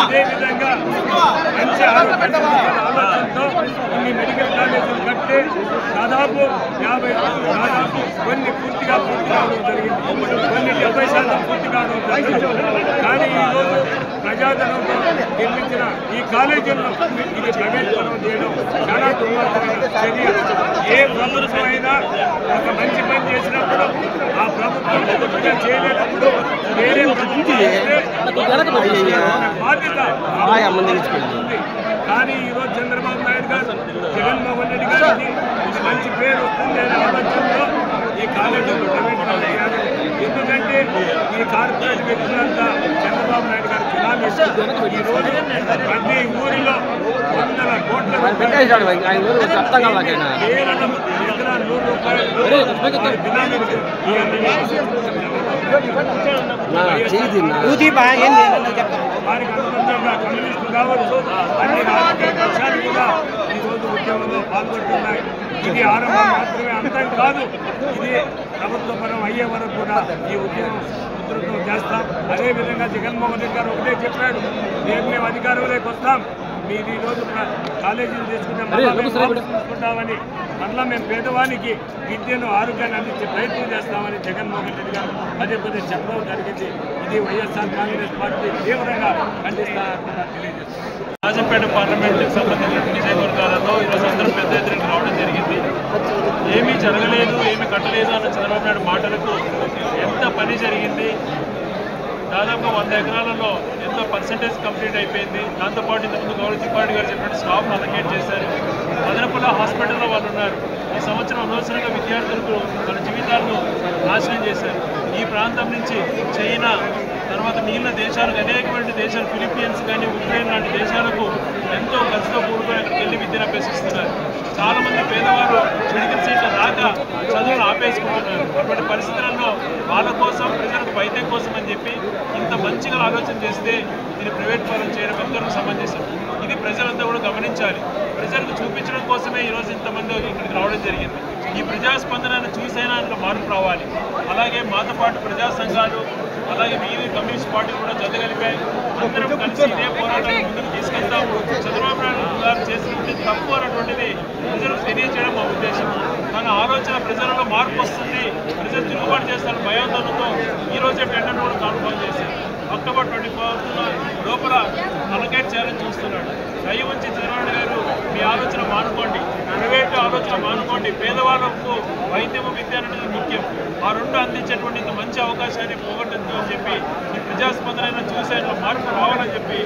అదేవిధంగా మంచి ఆలోచనతో కొన్ని మెడికల్ కాలేజీలు కట్టి దాదాపు కొన్ని పూర్తి కావడం జరిగింది, కొన్ని 70% పూర్తి కావడం జరిగింది. కానీ ఈరోజు ప్రజాధనంతో నిర్మించిన ఈ కాలేజీలను ఇది ప్రైవేటీకరణ చేయడం చాలా దుర్మార్గమైన చర్య. ఏ ప్రభుత్వం అయినా ఒక మంచి పని చేసినప్పుడు ఆ ప్రభుత్వం పూర్తిగా చేయలేనప్పుడు వేరే ప్రభుత్వం బాధ్యత ఉంది. కానీ ఈరోజు చంద్రబాబు నాయుడు గారు, జగన్మోహన్ రెడ్డి గారికి ఇది మంచి పేరు వస్తుంది అనే ఆలోచనలో ఈ కాలేజీలు ప్రైవేటీకరణ చేయాలి. ఎందుకంటే ఈ కార్పొరేట్ వ్యక్తులంతా చంద్రబాబు నాయుడు గారు జిల్లాలు ఈ రోజు ప్రతి ఊరిలో 100 కోట్ల రూపాయలు కేవలం ఎకరా 100 రూపాయలు వారికి అనుబంధంగా కమ్యూనిస్టులు కావచ్చు, అన్ని రాజకీయ పక్షాలు కూడా ఈరోజు ఉద్యమంలో పాల్గొంటున్నాయి. ఇది ఆరంభం మాత్రమే, అంతం కాదు. ఇది ప్రభుత్వపరం అయ్యే వరకు కూడా ఈ ఉద్యమం ఉధృతం చేస్తాం. అదేవిధంగా జగన్మోహన్ రెడ్డి గారు ఒకటే చెప్పాడు, మేము అధికారంలోకి వస్తాం, మీరు ఈరోజు కాలేజీలు తీసుకుంటామని, మళ్ళా మేము పేదవానికి విద్యను ఆరోగ్యాన్ని అందించే ప్రయత్నం చేస్తామని జగన్మోహన్ రెడ్డి గారు పదే పదే చెప్పడం జరిగింది. ఇది వైఎస్ఆర్ కాంగ్రెస్ పార్టీ తీవ్రంగా ఖండిస్తారని తెలియజేస్తుంది. రాజంపేట పార్లమెంటుకు సంబంధించిన నియోజకవర్గాలలో ఈరోజు అందరూ పెద్ద ఎత్తున రావడం జరిగింది. ఏమీ జరగలేదు, ఏమీ కట్టలేదు అన్న చంద్రబాబు నాయుడు మాటలకు ఎంత పని జరిగింది, దాదాపు 100 ఎకరాలలో ఎంతో పర్సెంటేజ్ కంప్లీట్ అయిపోయింది. దాంతోపాటు ఇంతకుముందు గౌరవ త్రిపాఠి గారు చెప్పినట్టు స్టాఫ్ను అలొకేట్ చేశారు. అదనపులో హాస్పిటల్లో వాళ్ళు ఉన్నారు. ఈ సంవత్సరం అనవసరంగా విద్యార్థులకు వాళ్ళ జీవితాలను నాశనం చేశారు. ఈ ప్రాంతం నుంచి చైనా తర్వాత మిగిలిన దేశాలకు, అనేకమైన దేశాలు, ఫిలిప్పీన్స్ కానీ ఉక్రెయిన్ లాంటి దేశాలకు ఎంతో ఖర్చుతో కూడుకొని అక్కడికి వెళ్ళి విద్యను అభ్యసిస్తున్నారు. చాలామంది పేదవారు మెడికల్ సీట్లు రాక చదువులు ఆపేసుకుంటున్నారు. అటువంటి పరిస్థితులలో వాళ్ళ కోసం, ప్రజలకు వైద్యం కోసం అని చెప్పి ఇంత మంచిగా ఆలోచన చేస్తే దీన్ని ప్రైవేట్ పరం చేయడం ఎంతవరకు సమంజసం? ఇది ప్రజలంతా కూడా గమనించాలి. ప్రజలకు చూపించడం కోసమే ఈరోజు ఇంతమంది ఇక్కడికి రావడం జరిగింది. ఈ ప్రజాస్పందనను చూసైనా అందులో మార్పు రావాలి. అలాగే మాతో పాటు ప్రజా సంఘాలు, అలాగే మిగిలిన కమ్యూనిస్ట్ పార్టీలు కూడా జతగలిపాయి. అందరం కలిసి ఇదే పోరాటాన్ని ముందుకు తీసుకెళ్తాము. చంద్రబాబు నాయుడు గారు చేసినటువంటి తప్పు అన్నటువంటిది ప్రజలకు తెలియజేయడం మా ఉద్దేశం. మన ఆలోచన ప్రజలలో మార్పు వస్తుంది, ప్రజలు తిరుగుబాటు చేస్తారు భయాందోళనతో ఈరోజే టెండర్ను కూడా కాన్ఫర్మ్ చేశారు. అక్టోబర్ 24 లోపల అలొకేట్ చేయాలని చూస్తున్నాడు. దయ ఉంచి చంద్రబాబు గారు మీ ఆలోచన మానుకోండి, ప్రైవేట్ ఆలోచన మానుకోండి. పేదవాళ్ళకు వైద్యము, విద్య అనేది ముఖ్యం. ఆ రెండు అందించేటువంటి ఇంత మంచి అవకాశాన్ని పోగొట్టద్దు అని చెప్పి ఈ ప్రజాస్పందన చూసే మార్పు రావాలని చెప్పి